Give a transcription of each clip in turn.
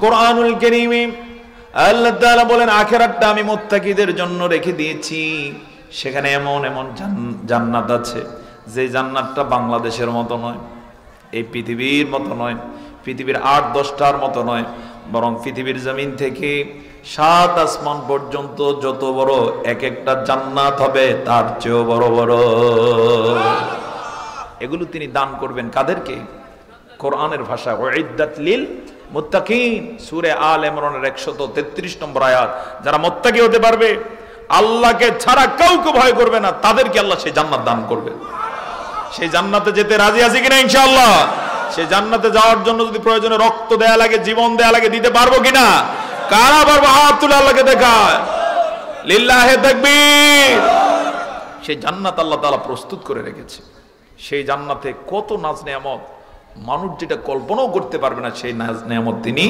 কোরআনুল কারীমে আল্লাহ তাআলা বলেন আখিরাতটা আমি মুত্তাকিদের জন্য রেখে দিয়েছি। সেখানে এমন এমন জান্নাত আছে যে জান্নাতটা বাংলাদেশের মতো নয়, এই পৃথিবীর মতো নয়, পৃথিবীর ৮-১০টার মতো নয়, বরং পৃথিবীর জমিন থেকে ৭ আসমান পর্যন্ত যত বড় এক একটা জান্নাত হবে তার চেয়েও বড় বড়। এগুলো তিনি দান করবেন কাদেরকে? কোরআনের ভাষা উইদ্দাত লিল মুত্তাকিন, সূরা আল ইমরানের ১৩৩ নম্বর আয়াত। যারা মুত্তাকি হতে পারবে, আল্লাহকে ছাড়া কাউকে ভয় করবে না, তাদেরকে আল্লাহ সেই জান্নাত দান করবে। সেই জান্নাতে যেতে রাজি আছি কিনা ইনশাআল্লাহ? সেই জান্নাতে যাওয়ার জন্য যদি প্রয়োজনে রক্ত দেয়া লাগে, জীবন দেয়া লাগে, দিতে পারবো কিনা? কারা পারবো? হাত তুলে আল্লাহকে দেখায়। লিল্লাহি তাকবীর। সেই জান্নাত আল্লাহ তাআলা প্রস্তুত করে রেখেছে। সেই জান্নাতে কত নাজ নেয়ামত, মানুষ যেটা কল্পনাও করতে পারবে না সেই নাজ নেয়ামত তিনি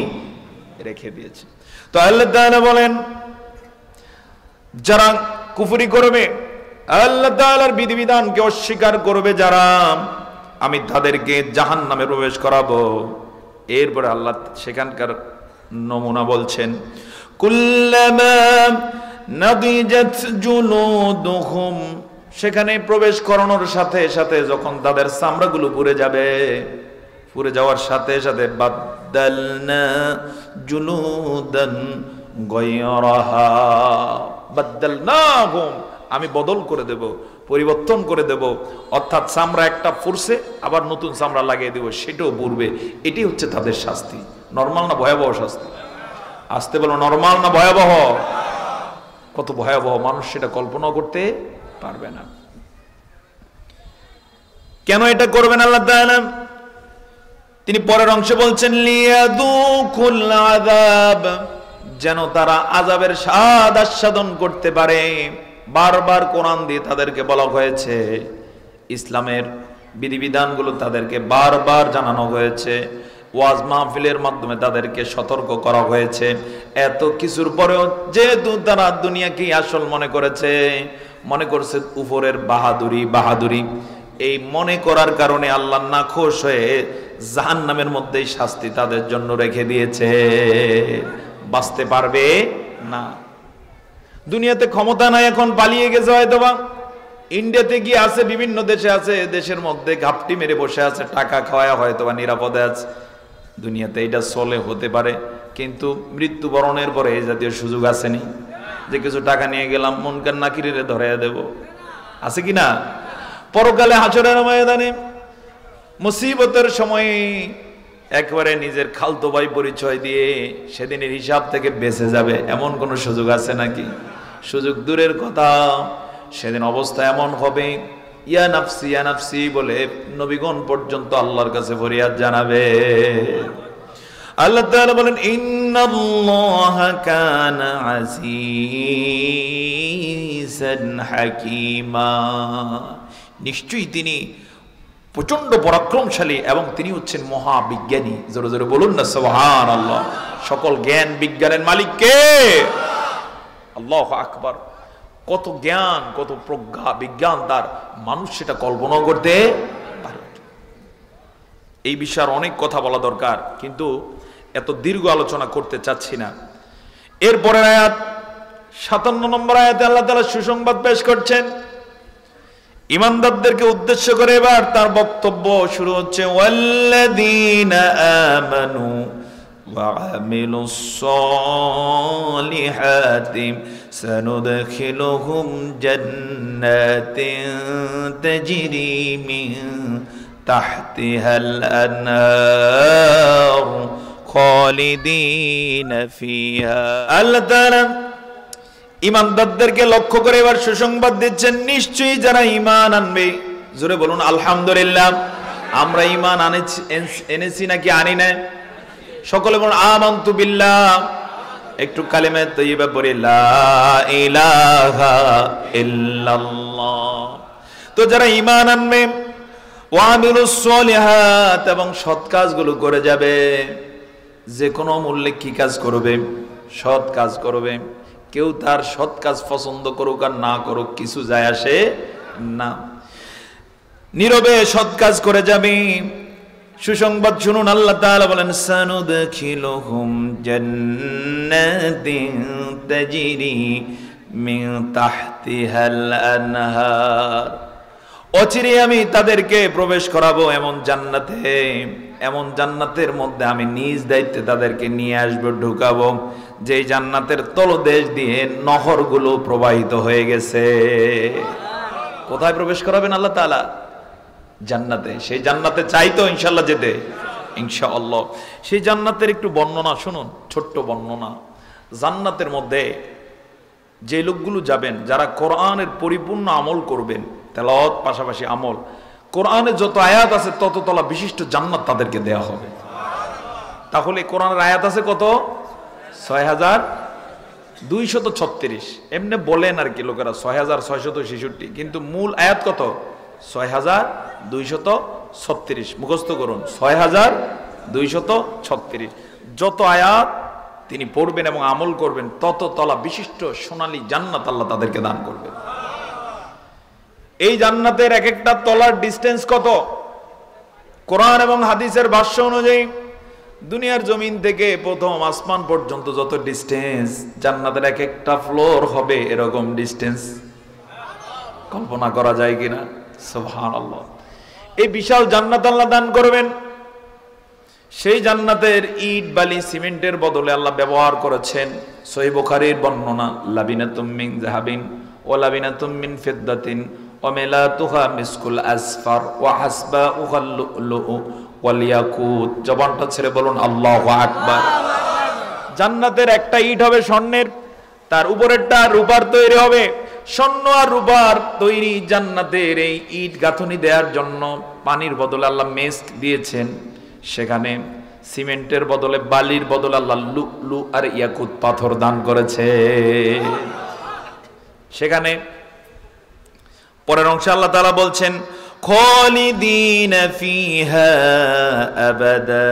রেখে দিয়েছে। তো আল্লাহ তাআলা বলেন যারা কুফরি করবে, আল্লাহ তাআলার বিধিবিধানকে অস্বীকার করবে যারা, আমি তাদেরকে জাহান্নামে প্রবেশ করাবো। এরপরে আল্লাহ সেখানকার নমুনা বলছেন, কুল্লামা নাদিজাত জুলুদুহুম, সেখানে প্রবেশ করানোর সাথে সাথে যখন তাদের চামড়াগুলো পুড়ে যাবে, পুড়ে যাওয়ার সাথে সাথে বাদদালনা জুলুদান গায়রাহা, বাদদালনাহুম, আমি বদল করে দেব, পরিবর্তন করে দেব। অর্থাৎ চামড়া একটা পুড়ছে, আবার নতুন চামড়া লাগিয়ে দেব, সেটাও পুড়বে। এটি হচ্ছে তাদের শাস্তি। নরমাল না ভয়াবহ শাস্তি? আসতে বলো, নরমাল না ভয়াবহ? কত ভয়াবহ, মানুষ সেটা কল্পনা করতে পারবে না। কেন এটা করবেন আল্লাহ তাআলা? তিনি পরের অংশে বলছেন লিয়াযুকুল আযাব, যেন তারা আযাবের স্বাদ আস্বাদন করতে পারে। বারবার কোরআন দিয়ে তাদেরকে বলা হয়েছে, ইসলামের বিধিবিধানগুলো তাদেরকে বারবার জানানো হয়েছে, ওয়াজ মাহফিলের মাধ্যমে তাদেরকে সতর্ক করা হয়েছে। এত কিছুর পরেও যেহেতু তারা দুনিয়াকেই আসল মনে করেছে, মনে করছে উপরের বাহাদুরি, এই মনে করার কারণে আল্লাহ নাখোশ হয়ে জাহান্নামের মধ্যেই শাস্তি তাদের জন্য রেখে দিয়েছে। বাঁচতে পারবে না। দুনিয়াতে ক্ষমতা নাই, এখন পালিয়ে গেছে হয়তোবা, ইন্ডিয়াতে গিয়ে আছে, বিভিন্ন দেশে আছে, দেশের মধ্যে ঘাপটি মেরে বসে আছে, টাকা খাওয়া হয়তোবা নিরাপদে আছে। দুনিয়াতে এটা চলে, হতে পারে, কিন্তু মৃত্যুবরণের পরে এই জাতীয় সুযোগ আসেনি যে কিছু টাকা নিয়ে গেলাম মুনকার নাকিরে ধরাইয়া দেব, আছে কিনা? পরকালে হাসরের ময়দানে মুসিবতের সময় একবারে নিজের খালতো ভাই পরিচয় দিয়ে সেদিনের হিসাব থেকে বেঁচে যাবে, এমন কোন সুযোগ আছে নাকি? সুযোগ দূরের কথা, সেদিন অবস্থা এমন হবে, ইয়া নাফসি বলে নবীগণ পর্যন্ত আল্লাহর কাছে ফরিয়াদ জানাবে। আল্লাহ তাআলা বলেন ইন্নাল্লাহা কানা আজিজান হাকীমা, নিশ্চয়ই তিনি প্রচন্ড পরাক্রমশালী এবং তিনি হচ্ছেন মহাবিজ্ঞানী। জোরে জোরে বলুন না সুবহানাল্লাহ। সকল জ্ঞান বিজ্ঞানের মালিক কে? আল্লাহু আকবার। কত জ্ঞান, কত প্রজ্ঞা, বিজ্ঞান তার, মানুষ সেটা কল্পনা করতে পারে। এই বিষয়ে অনেক কথা বলা দরকার, কিন্তু এত দীর্ঘ আলোচনা করতে চাচ্ছি না। এরপরের আয়াত ৫৭ নম্বর আয়াতে আল্লাহ তাআলা সুসংবাদ পেশ করছেন ঈমানদারদেরকে উদ্দেশ্য করে। এবার তার বক্তব্য শুরু হচ্ছে, ওয়াল্লাযীনা আমানু ওয়া আমিলুস সালিহাতি সানুদখিলুহুম জান্নাতিন তাজরি মিন তাহতিহাল আনহার খালিদিনা ফিহা। আল্লাহ তাআলা ঈমানদারদেরকে লক্ষ্য করে এবার সুসংবাদ দিচ্ছেন, নিশ্চয়ই যারা ঈমান আনবে, জোরে বলুন আলহামদুলিল্লাহ। আমরা ঈমান এনেছি নাকি আনি না? সকলে বলুন আমানতু বিল্লাহ। একটু কালিমা তাইয়্যিবা পড়ি, লা ইলাহা ইল্লাল্লাহ। তো যারা ঈমান আনবে, ওয়া আমিলুস সলিহাত, এবং সৎ কাজগুলো করে যাবে, যে কোনো মূল্যে কি কাজ করবে? সৎ কাজ করবে। কেউ তার সৎ কাজ পছন্দ করুক আর না করুক কিছু যায় আসে না, নীরবে সৎ কাজ করে যাবে। সুসংবাদ শুনুন, আল্লাহ তাআলা বলেন সানুদখিলুহুম জান্নাতিন তাজরি মিন তাহতিহাল আনহার, অচিরে আমি তাদেরকে প্রবেশ করাবো এমন জান্নাতে, এমন জান্নাতের মধ্যে আমি নিজ দায়িত্বে তাদেরকে নিয়ে আসবো, ঢুকাবো, যে জান্নাতের তলদেশ দিয়ে নহরগুলো প্রবাহিত হয়ে গেছে। কোথায় প্রবেশ করাবেন আল্লাহ তাআলা? জান্নাতে। সেই জান্নাতে চাই তো ইনশাআল্লাহ যেতে, ইনশাআল্লাহ। সেই জান্নাতের একটু বর্ণনা শুনুন, ছোট্ট বর্ণনা। জান্নাতের মধ্যে যে লোকগুলো যাবেন, যারা কোরআনের পরিপূর্ণ আমল করবেন, তেলাওয়াত পাশাপাশি আমল, কোরআনে যত আয়াত আছে তত তলা বিশিষ্ট জান্নাত তাদেরকে দেয়া হবে। তাহলে কোরআনের আয়াত আছে কত? ৬,২৬৬। এমনি বলেন আর কি লোকেরা ৬,৬৬৬, কিন্তু মূল আয়াত কত? ৬,২৩৬। মুখস্থ করুন, ৬,২৩৬। যত আয়াত তিনি পড়বেন এবং আমল করবেন তত তলা বিশিষ্ট সোনালী জান্নাত আল্লাহ তাদেরকে দান করবেন। এই জান্নাতের এক একটা তলার ডিস্টেন্স কত? কোরআন এবং হাদিসের ভাষ্য অনুযায়ী দুনিয়ার জমিন থেকে প্রথম আসমান পর্যন্ত যত ডিস্টেন্স, জান্নাতের এক একটা ফ্লোর হবে এরকম ডিস্টেন্স। কল্পনা করা যায় কিনা? সুবহানাল্লাহ। এই বিশাল জান্নাত আল্লাহ দান করবেন। সেই জান্নাতের ইট বালি সিমেন্টের বদলে আল্লাহ ব্যবহার করেছেন, সহিহ বুখারীর বর্ণনা, লাবিনাতুম মিন যাহাবিন ওয়া লাবিনাতুম মিন ফিদ্দাতিন ওয়া মিলাতুহা মিসকুল আসফার ওয়া হাসবাউহা লুলু ওয়াল ইয়াকুত। জবানটা ছেড়ে বলুন আল্লাহু আকবার। জান্নাতের একটা ইট হবে স্বর্ণের, তার উপরেরটা রূপার তৈরি হবে। স্বর্ণ আর রূপার তৈরি জান্নাতের এই ইট গাঁথনি দেওয়ার জন্য পানির বদলে আল্লাহ মেস্ক দিয়েছেন। সেখানে সিমেন্টের বদলে বালির বদলে আল্লাহ লুলু আর ইয়াকুত পাথর দান করেছে। সেখানে পরের অংশে আল্লাহ তাআলা বলছেন খালিদিনা ফিহা আবাদা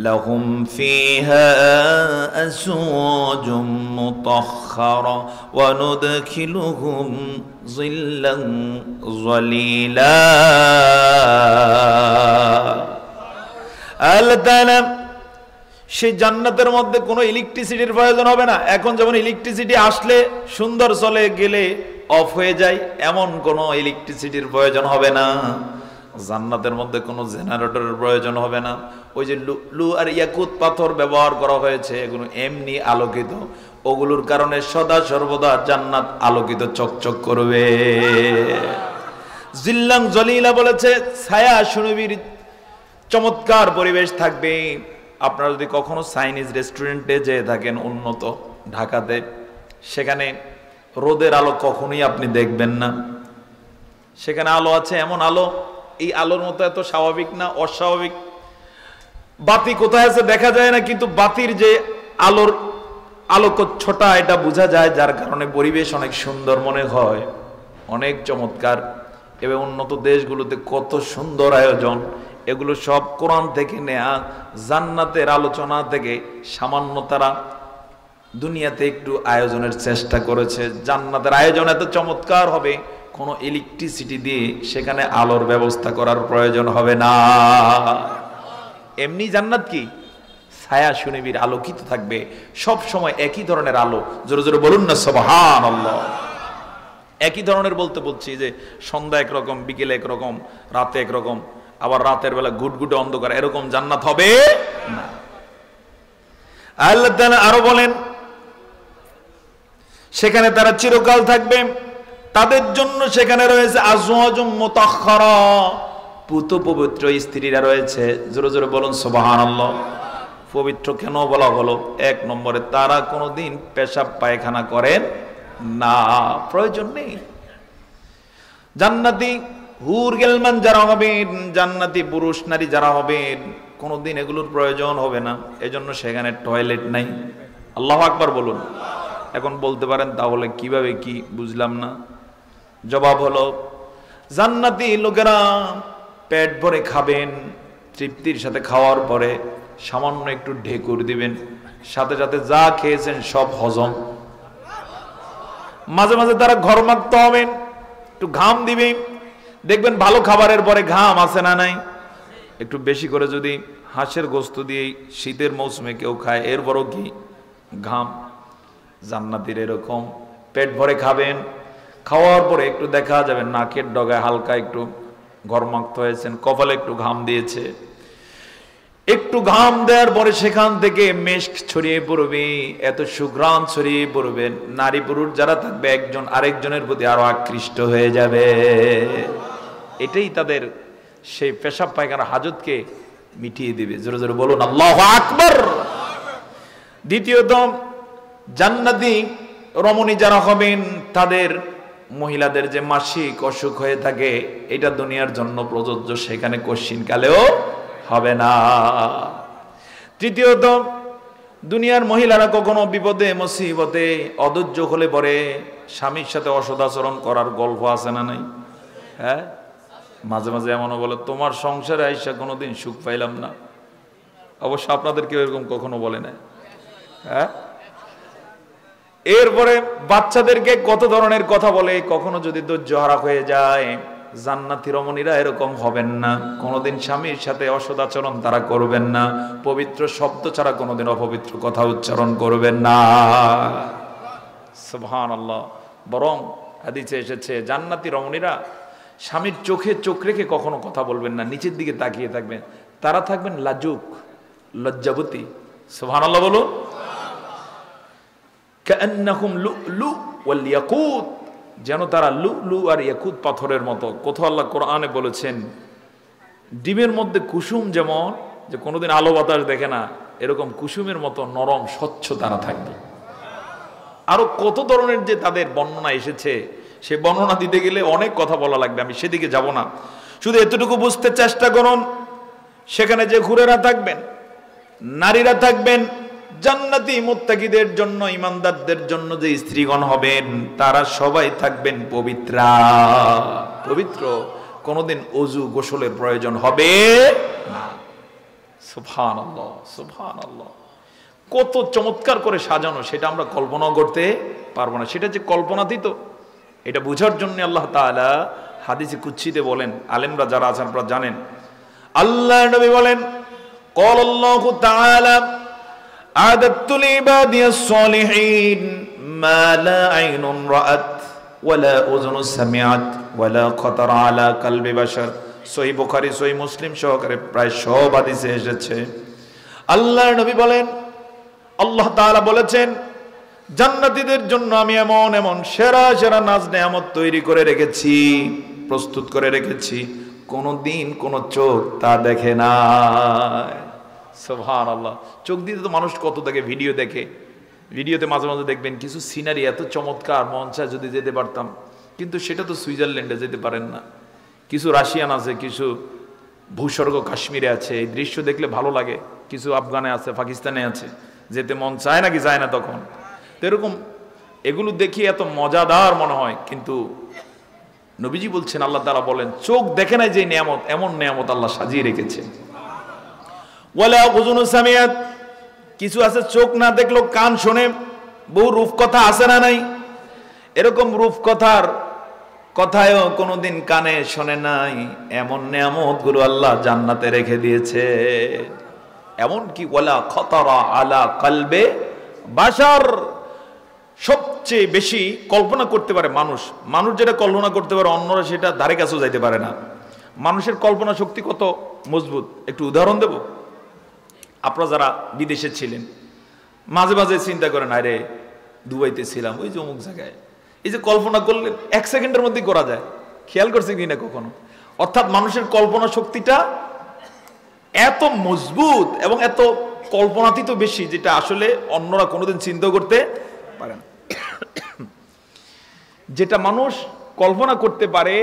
লাহুম ফিহা আজওয়াজুম মুতাহহারা ওয়া নুদখিলুহুম যিল্লান যালিলা। আল্লাহ তাআলা সেই জান্নাতের মধ্যে কোনো ইলেকট্রিসিটির প্রয়োজন হবে না। এখন যেমন ইলেকট্রিসিটি আসলে সুন্দর চলে, গেলে অফ হয়ে যায়, এমন কোনো ইলেকট্রিসিটির প্রয়োজন হবে না। জান্নাতের মধ্যে কোনো জেনারেটরের প্রয়োজন হবে না। ওই যে লুলু আর ইয়াকুত পাথর ব্যবহার করা হয়েছে, এগুলো এমনি আলোকিত, ওগুলোর কারণে সদা সর্বদা জান্নাত আলোকিত চকচক করবে। জিল্লান জলিলা বলেছে ছায়া সুনিবিড় চমৎকার পরিবেশ থাকবে। আপনারা যদি কখনো চাইনিজ রেস্টুরেন্টে যেয়ে থাকেন উন্নত ঢাকাতে, সেখানে রোদের আলো কখনোই আপনি দেখবেন না। সেখানে আলো আছে, এমন আলো, এই আলোর মতো এত স্বাভাবিক না, অস্বাভাবিক। বাতি কোথায় আছে দেখা যায় না, কিন্তু বাতির যে আলোর আলোক ছোটা এটা বোঝা যায়, যার কারণে পরিবেশ অনেক সুন্দর মনে হয়, অনেক চমৎকার। এবং উন্নত দেশগুলোতে কত সুন্দর আয়োজন, এগুলো সব কোরআন থেকে নেয়া, জান্নাতের আলোচনা থেকে সামান্য তারা দুনিয়াতে একটু আয়োজনের চেষ্টা করেছে। জান্নাতের আয়োজন এত চমৎকার হবে, কোনো ইলেকট্রিসিটি দিয়ে সেখানে আলোর ব্যবস্থা করার প্রয়োজন হবে না। এমনি জান্নাত কি ছায়া সুনিবিড় আলোকিত থাকবে, সব সময় একই ধরনের আলো। জোরে জোরে বলুন না সুবহানাল্লাহ। একই ধরনের বলতে বলছি যে সন্ধ্যা একরকম, বিকেলে একরকম, রাতে একরকম, আবার রাতের বেলা গুটগুটে অন্ধকার, এরকম জান্নাত হবে না। আল্লাহ তাআলা আরো বলেন সেখানে তারা চিরকাল থাকবে, তাদের জন্য সেখানে রয়েছে আজওয়াজুম মুতাহহারা, পুত পবিত্র স্ত্রীরা রয়েছে। জোরে জোরে বলুন সুবহানাল্লাহ। পবিত্র কেন বলা হলো? এক নম্বরে তারা কোনোদিন পেশাব পায়খানা করেন না, প্রয়োজন নেই। জান্নাতি হুর গেলমান যারা হবেন, জান্নাতি পুরুষ নারী যারা হবেন, কোনোদিন এগুলোর প্রয়োজন হবে না। এজন্য সেখানে টয়লেট নাই। আল্লাহু আকবার বলুন। এখন বলতে পারেন তাহলে কিভাবে কি, বুঝলাম না। জবাব হলো জান্নাতি লোকেরা পেট ভরে খাবেন, তৃপ্তির সাথে খাওয়ার পরে সামান্য একটু ঢেকুর দিবেন, সাথে সাথে যা খেয়েছেন সব হজম। মাঝে মাঝে তারা ঘর্মাক্ত হবেন, একটু ঘাম দিবেন, দেখবেন ভালো খাবারের পরে ঘাম আসে না নাই, একটু বেশি করে যদি হাঁসের গোস্ত দিয়ে শীতের মৌসুমে কেউ খায়, এর বড় কি ঘাম। জান্নাতীর এরকম পেট ভরে খাবেন, খাওয়ার পরে একটু দেখা যাবে নাকের ডগায় হালকা একটু ঘর্মাক্ত হয়েছেন, কপালে একটু ঘাম দিয়েছে, একটু ঘাম দেওয়ার পরে সেখান থেকে মেশক ছড়িয়ে পড়বে, এত সুঘ্রাণ ছড়িয়ে পড়বে, নারী পুরুষ যারা থাকবে একজন আরেকজনের প্রতি আরো আকৃষ্ট হয়ে যাবে। এটাই তাদের সেই পেশাব পায়খানা হাজতকে মিটিয়ে দিবে। জোরে জোরে বলুন আল্লাহু আকবার। দ্বিতীয়ত, জান্নাতি রমণী যারা হবেন তাদের মহিলাদের যে মাসিক অসুখ হয়ে থাকে, এটা দুনিয়ার জন্য প্রযোজ্য, সেখানে কোশ্চিন কালেও হবে না। তৃতীয়ত, দুনিয়ার মহিলারা কখনো বিপদে মুসিবতে অধৈর্য হলে পরে স্বামীর সাথে অসদাচরণ করার গল্প আছে না নাই? হ্যাঁ, মাঝে মাঝে এমনও বলে তোমার সংসারে আইসা কোনোদিন সুখ পাইলাম না। অবশ্য আপনাদের কেউ এরকম কখনো বলে না। হ্যাঁ, এরপরে বাচ্চাদেরকে কত ধরনের কথা বলে, কখনো যদি ধৈর্য হারা হয়ে যায়। জান্নাতি রমণীরা এরকম হবেন না, কোনোদিন স্বামীর সাথে অসদাচরণ তারা করবেন না, পবিত্র শব্দ ছাড়া কোনোদিন অপবিত্র কথা উচ্চারণ করবেন না। সুবহানাল্লাহ। বরং হাদিসে এসেছে জান্নাতি রমণীরা স্বামীর চোখে চোখ রেখে কখনো কথা বলবেন না, নিচের দিকে তাকিয়ে থাকবেন। তারা থাকবেন লাজুক, লজ্জাবতী। সুবহানাল্লাহ বলো। কান্নাহুম লুলু ওয়াল ইয়াকুত, যেন তারা লুলু আর ইয়াকুত পাথরের মতো। কোথাও আল্লাহ কোরআনে বলেছেন ডিমের মধ্যে কুসুম যেমন, যে কোনোদিন আলো বাতাস দেখে না, এরকম কুসুমের মতো নরম স্বচ্ছ তারা থাকবে। আরো কত ধরনের যে তাদের বর্ণনা এসেছে, সে বর্ণনা দিতে গেলে অনেক কথা বলা লাগবে, আমি সেদিকে যাব না। শুধু এতটুকু বুঝতে চেষ্টা করুন, সেখানে যে হুরেরা থাকবেন, নারীরা থাকবেন, জান্নাতি মুত্তাকিদের জন্য, ইমানদারদের জন্য যে স্ত্রীগণ হবেন, তারা সবাই থাকবেন পবিত্রা, পবিত্র। কোনোদিন ওযু গোসলের প্রয়োজন হবে না। সুবহানাল্লাহ, সুবহানাল্লাহ। কত চমৎকার করে সাজানো, সেটা আমরা কল্পনা করতে পারবো না। সেটা যে কল্পনাতীত, এটা বোঝার জন্য আল্লাহ তাআলা হাদিসে কুদসিতে বলেন, আলেমরা যারা আছেন আপনারা জানেন, আল্লাহর নবী বলেন ক্বালাল্লাহু তাআলা আ'দাতু লিবাদিয়াস সালিহিন মা লা আইনুন রাআত ওয়া লা উযুনুন সামিআত ওয়া লা খাতারা আলা কলবি বাশার। সহিহ বুখারী, সহিহ মুসলিম সহকারে প্রায় সব হাদিসে এসেছে। আল্লাহর নবী বলেন, আল্লাহ তাআলা বলেছেন জান্নাতীদের জন্য আমি এমন এমন সেরা সেরা নাজ নেয়ামত তৈরি করে রেখেছি, প্রস্তুত করে রেখেছি, কোনদিন কোন চোখ তা দেখে নাই। সুবহানাল্লাহ। চোখ দিয়ে তো মানুষ কত দেখে, ভিডিও দেখে, ভিডিওতে মাঝে মাঝে দেখবেন কিছু সিনারি এত চমৎকার, মন চায় যদি যেতে পারতাম, কিন্তু সেটা তো সুইজারল্যান্ডে যেতে পারেন না। কিছু রাশিয়ান আছে, কিছু ভূস্বর্গ কাশ্মীরে আছে, এই দৃশ্য দেখলে ভালো লাগে। কিছু আফগানে আছে, পাকিস্তানে আছে, যেতে মন চায় নাকি যায় না তখন। তো এরকম এগুলো দেখি এত মজাদার মনে হয়, কিন্তু নবীজি বলছেন, আল্লাহ তাআলা বলেন চোখ দেখে নাই যে নিয়ামত, এমন নিয়ামত আল্লাহ সাজিয়ে রেখেছে। ওয়ালা উযুনু সামিআত, কিছু আছে চোখ না দেখলেও কান শোনে। বহু রূপকথা আছে না নাই? এরকম রূপকথার কথায়ও কোনোদিন কানে শোনে নাই, এমন নিয়ামত গুলো আল্লাহ জান্নাতে রেখে দিয়েছে। এমন কি ওয়ালা খাতারা আলা কলবে বাশার, সবচেয়ে বেশি কল্পনা করতে পারে মানুষ। মানুষ যেটা কল্পনা করতে পারে অন্যরা সেটা ধারে কাছেও যাইতে পারে না। মানুষের কল্পনা শক্তি কত মজবুত, একটু উদাহরণ দেব। আপনারা যারা বিদেশে ছিলেন, মাঝে মাঝে চিন্তা করেন, আরে দুবাইতে ছিলাম, ওই যে অমুক জায়গায়, এই যে কল্পনা করলেন 1 সেকেন্ডের মধ্যেই করা যায়। খেয়াল করছে কিনা কখনো? অর্থাৎ মানুষের কল্পনা শক্তিটা এত মজবুত এবং এত কল্পনাতীত বেশি, যেটা আসলে অন্যরা কোনোদিন চিন্তা করতে পারে না। যেটা মানুষ কল্পনা করতে পারে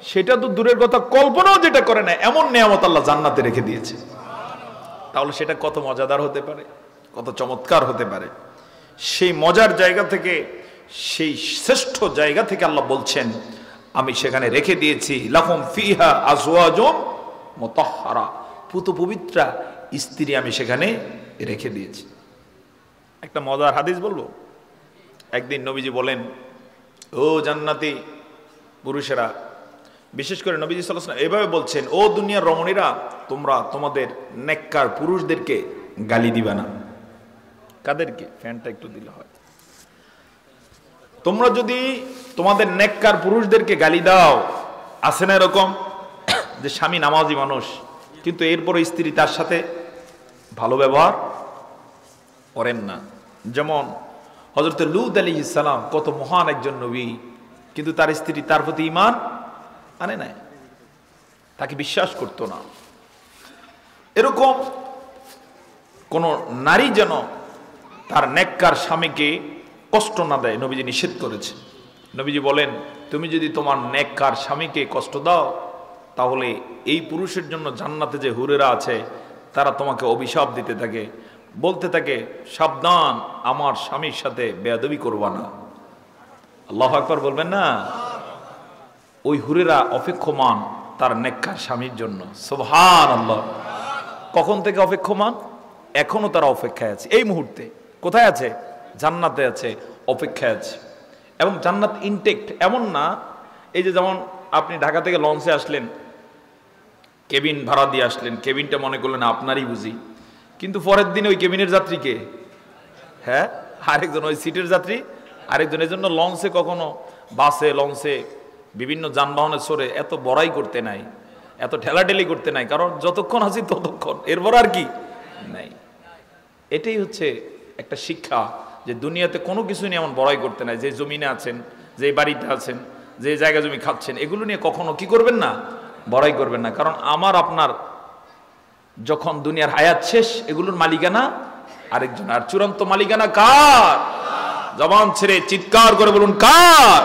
সেটা তো দূরের কথা, কল্পনাও যেটা করে না, এমন নিয়ামত আল্লাহ জান্নাতে রেখে দিয়েছে। তাহলে সেটা কত মজাদার হতে পারে, কত চমৎকার হতে পারে। সেই মজার জায়গা থেকে, সেই শ্রেষ্ঠ জায়গা থেকে আল্লাহ বলছেন, আমি সেখানে রেখে দিয়েছি লাহুম ফিহা আজওয়াজুম মুতাহহারা, পুত পবিত্রা স্ত্রী আমি সেখানে রেখে দিয়েছি। একটা মজার হাদিস বলবো। একদিন নবীজি বলেন, ও জান্নাতি পুরুষেরা, বিশেষ করে নবীজি সাল্লাল্লাহু আলাইহি ওয়াসাল্লাম এভাবে বলছেন, ও দুনিয়ার রমণীরা, তোমরা তোমাদের নেককার পুরুষদেরকে গালি দিবা না। কাদেরকে? ফ্যানটা একটু দিলে হয়। তোমরা যদি তোমাদের নেককার পুরুষদেরকে গালি দাও, আছে না এরকম যে স্বামী নামাজি মানুষ কিন্তু এরপরে স্ত্রী তার সাথে ভালো ব্যবহার করেন না। যেমন হযরত লূত আলাইহিস সালাম কত মহান একজন নবী, কিন্তু তার স্ত্রী তার প্রতি ঈমান আনে নাই, তাকে বিশ্বাস করতো না। এরকম কোন নারী যেন তার নেককার স্বামীকে কষ্ট না দেয়, নবীজি নিষেধ করেছে। নবীজি বলেন, তুমি যদি তোমার নেককার স্বামীকে কষ্ট দাও, তাহলে এই পুরুষের জন্য জান্নাতে যে হুরেরা আছে তারা তোমাকে অভিশাপ দিতে থাকে, বলতে থাকে, সাবধান, আমার স্বামীর সাথে বেয়াদবি করবা না। আল্লাহু আকবার বলবেন না? ওই হুরেরা অপেক্ষমান তার নেককার স্বামীর জন্য। সুবহানাল্লাহ। কখন থেকে অপেক্ষমান? এখনো তারা অপেক্ষায় আছে। এই মুহূর্তে কোথায় আছে? জান্নাতে আছে, অপেক্ষায় আছে। এবং জান্নাত ইনটেক্ট, এমন না এই যে যেমন আপনি ঢাকা থেকে লঞ্চে আসলেন, কেবিন ভাড়া দিয়ে আসলেন, কেবিনটা মনে করলেন আপনারই বুঝি, কিন্তু পরের দিন ওই কেবিনের যাত্রীকে, হ্যাঁ, আরেকজন ওই সিটের যাত্রী আরেকজন। এই জন্য লঞ্চে কখনো, বাসে, লঞ্চে, বিভিন্ন যানবাহনে চড়ে এত বড়াই করতে নাই, এত ঠেলাঠেলি করতে নাই, কারণ যতক্ষণ আছি ততক্ষণ, এরপর আর কি নাই। এটাই হচ্ছে একটা শিক্ষা যে দুনিয়াতে কোনো কিছু নিয়ে এমন বড়াই করতে নাই। যে জমিনে আছেন, যে বাড়িতে আছেন, যে জায়গা জমি খাচ্ছেন, এগুলো নিয়ে কখনো কি করবেন না? বড়াই করবেন না। কারণ আমার আপনার যখন দুনিয়ার হায়াত শেষ, এগুলোর মালিকানা আরেকজন। আর চূড়ান্ত মালিকানা কার? জবান ছেড়ে চিৎকার করে বলুন, কার?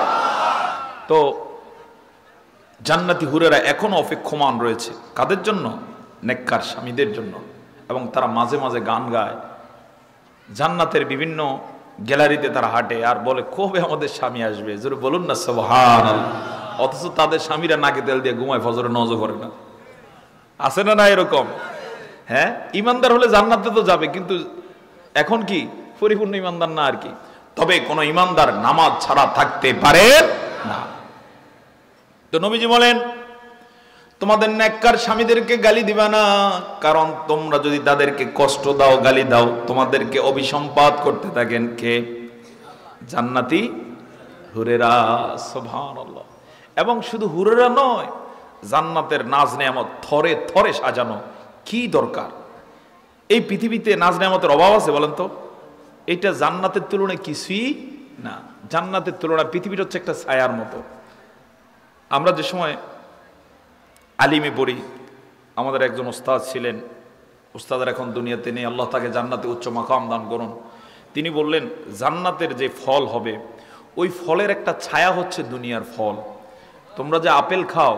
তো জান্নাতি হুরেরা এখনো অপেক্ষমান রয়েছে। কাদের জন্য? নেককার স্বামীদের জন্য। এবং তারা মাঝে মাঝে গান গায়, জান্নাতের বিভিন্ন গ্যালারিতে তারা হাঁটে আর বলে, কবে আমাদের স্বামী আসবে? জোরে বলুন না সুবহানাল্লাহ। অথচ তাদের স্বামীরা নাকে তেল দিয়ে ঘুমায়, ফজরে নজর করে না। আছে না না এরকম? হ্যাঁ, ইমানদার হলে জান্নাতে তো যাবে, কিন্তু এখন কি পরিপূর্ণ ইমানদার না আর কি। তবে কোন ইমানদার নামাজ ছাড়া থাকতে পারে না। তো নবীজি বলেন, তোমাদের নেককার স্বামীদেরকে গালি দিবা না, কারণ তোমরা যদি তাদেরকে কষ্ট দাও, গালি দাও, তোমাদেরকে অভিসম্পাত করতে থাকেন কে? জান্নাতি হুরেরা। সুবহানাল্লাহ। এবং শুধু হুরেরা নয়, জান্নাতের নাজ নেয়ামত থরে থরে সাজানো। কি দরকার? এই পৃথিবীতে নাজ নেয়ামতের অভাব আছে বলেন তো? এটা জান্নাতের তুলনায় কিছুই না। জান্নাতের তুলনায় পৃথিবীটা হচ্ছে একটা ছায়ার মতো। আমরা যে সময় আলিমে পড়ি, আমাদের একজন ওস্তাদ ছিলেন, ওস্তাদের এখন দুনিয়াতে নেই, আল্লাহ তাকে জান্নাতে উচ্চ মাকাম দান করুন। তিনি বললেন, জান্নাতের যে ফল হবে, ওই ফলের একটা ছায়া হচ্ছে দুনিয়ার ফল। তোমরা যে আপেল খাও,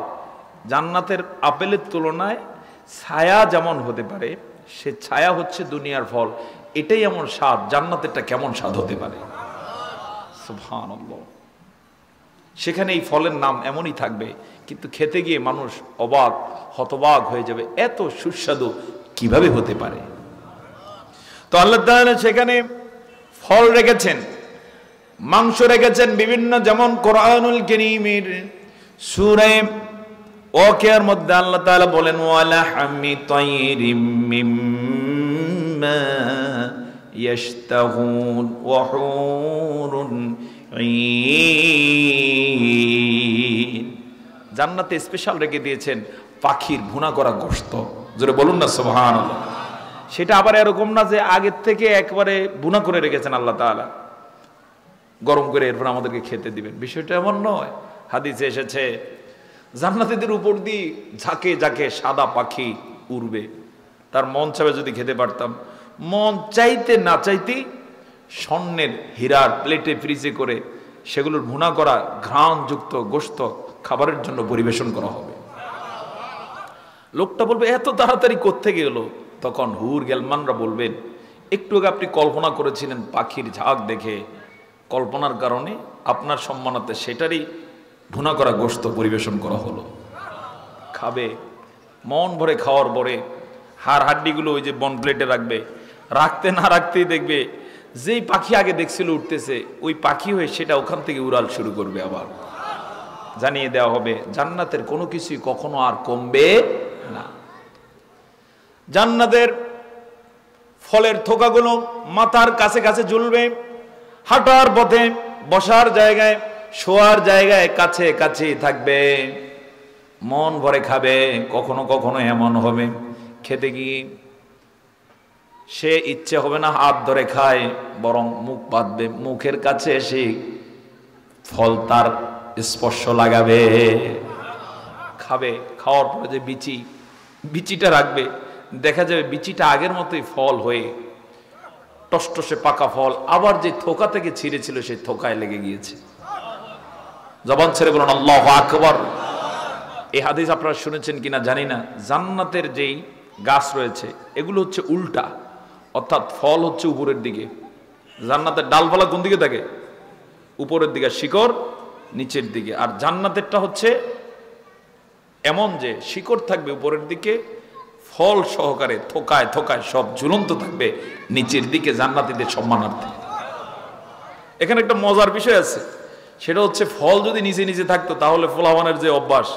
জান্নাতের আপেলের তুলনায় ছায়া যেমন হতে পারে, সে ছায়া হচ্ছে দুনিয়ার ফল। এটাই এমন স্বাদ, জান্নাতেরটা কেমন স্বাদ হতে পারে? সুবহানাল্লাহ। সেখানে এই ফলের নাম এমনই থাকবে, কিন্তু খেতে গিয়ে মানুষ অবাক হতবাক হয়ে যাবে, এত সুস্বাদু কিভাবে হতে পারে? তো আল্লাহ তাআলা সেখানে ফল রেখেছেন, মাংস রেখেছেন বিভিন্ন। যেমন কোরআনুল কারীমের সূরা ওয়াকিয়ার মধ্যে আল্লাহ তাআলা বলেন, ওয়ালাহমি তায়রিম মিম্মা ইয়াশতাহুন ওয়া হুরুন ঈন। জান্নাতে স্পেশাল রেখে দিয়েছেন পাখির ভুনা করা গোশত। জোরে বলুন না সুবহানাল্লাহ। সেটা আবার এরকম না যে আগের থেকে একবারে ভুনা করে রেখেছেন আল্লাহ তাআলা, গরম করে এরপর আমাদেরকে খেতে দিবেন, বিষয়টা এমন নয়। হাদিসে এসেছে, জান্নাতীদের উপর দিয়ে ঝাঁকে ঝাঁকে সাদা পাখি উড়বে। তার মন চাবে যদি খেতে পারতাম, মন চাইতে না চাইতেই স্বর্ণের হীরার প্লেটে ফ্রিজে করে সেগুলোর ভুনা করা ঘ্রাণযুক্ত গোশত খাবারের জন্য পরিবেশন করা হবে। লোকটা বলবে, এত তাড়াতাড়ি কোত্থেকে এলো? তখন হুর গেলমানরা বলবেন, একটু আগে আপনি কল্পনা করেছিলেন পাখির ঝাঁক দেখে, কল্পনার কারণে আপনার সম্মানার্থে সেটারই ভুনা করা গোশত পরিবেশন করা হলো। খাবে, মন ভরে খাওয়ার পরে হাড় হাড্ডিগুলো ওই যে বন প্লেটে রাখবে, রাখতে না রাখতেই দেখবে যেই পাখি আগে দেখছিল উঠতেছে, ওই পাখি হয়ে সেটা ওখান থেকে উড়াল শুরু করবে। আবার জানিয়ে দেওয়া হবে জান্নাতের কোনো কিছুই কখনো আর কমবে না। জান্নাতের ফলের থোকাগুলো মাথার কাছে কাছে ঝুলবে, হাঁটার পথে, বসার জায়গায়, শোয়ার জায়গায় কাছে কাছে থাকবে, মন ভরে খাবে। কখনো কখনো এমন হবে খেতে গিয়ে সে ইচ্ছে হবে না হাত ধরে খায়, বরং মুখ বাঁধবে, মুখের কাছে এসে ফল তার স্পর্শ লাগাবে, খাবে। খাওয়ার পরে যে বিচিটা রাখবে, দেখা যাবে বিচিটা আগের মতোই ফল হয়ে টসটসে পাকা ফল, আবার যে থোকা থেকে ছিঁড়েছিল সেই থোকায় লেগে গিয়েছে। জবান ছেড়ে বলুন আল্লাহু আকবার। এই হাদিস আপনারা শুনেছেন কিনা জানি না। জান্নাতের যেই গাছ রয়েছে এগুলো হচ্ছে উল্টা, অর্থাৎ ফল হচ্ছে উপরের দিকে। জান্নাতের ডালপালা কোন দিকে থাকে? উপরের দিকে, শিকড় নিচের দিকে। আর জান্নাতেরটা হচ্ছে এমন যে শিকড় থাকবে উপরের দিকে, ফল সহকারে থোকায় থোকায় সব ঝুলন্ত থাকবে নিচের দিকে, জান্নাতীদের সম্মানার্থে। এখানে একটা মজার বিষয় আছে, সেটা হচ্ছে ফল যদি নিচে নিচে থাকতো তাহলে ফলাবানের যে অভ্যাস,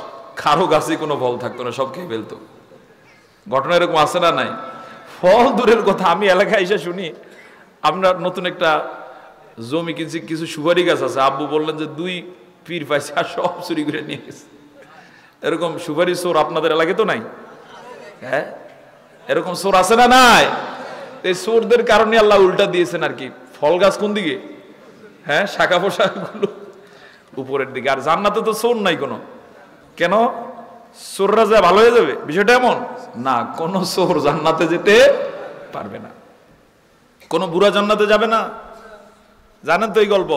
কারো গাছে কোনো ফল থাকতো না, সব খেয়ে ফেলতো। ঘটনা এরকম আছে না নাই? ফল দূরের কথা, আমি এলাকায় এসে শুনি আমরা নতুন একটা জমি কিনছি, কিছু সুপারি গাছ আছে, আব্বু বললেন যে 2 পীর পাইছে আর সব চুরি করে নিয়ে গেছে। এরকম সুপারি চোর আপনাদের এলাকায় তো নাই? হ্যাঁ, এরকম চোর আছে না নাই? এই চোরদের কারণে আল্লাহ উল্টা দিয়েছেন আর কি। ফল গাছ কোন দিকে? হ্যাঁ, শাখা পোশাকগুলো উপরের দিকে। আর জান্নাতে তো চোর নাই কোনো। কেন? চোররা যা ভালো হয়ে যাবে বিষয়টা এমন না, কোন চোর জান্নাতে যেতে পারবে না, কোন বুড়া জান্নাতে যাবে না। জানেন তো এই গল্প?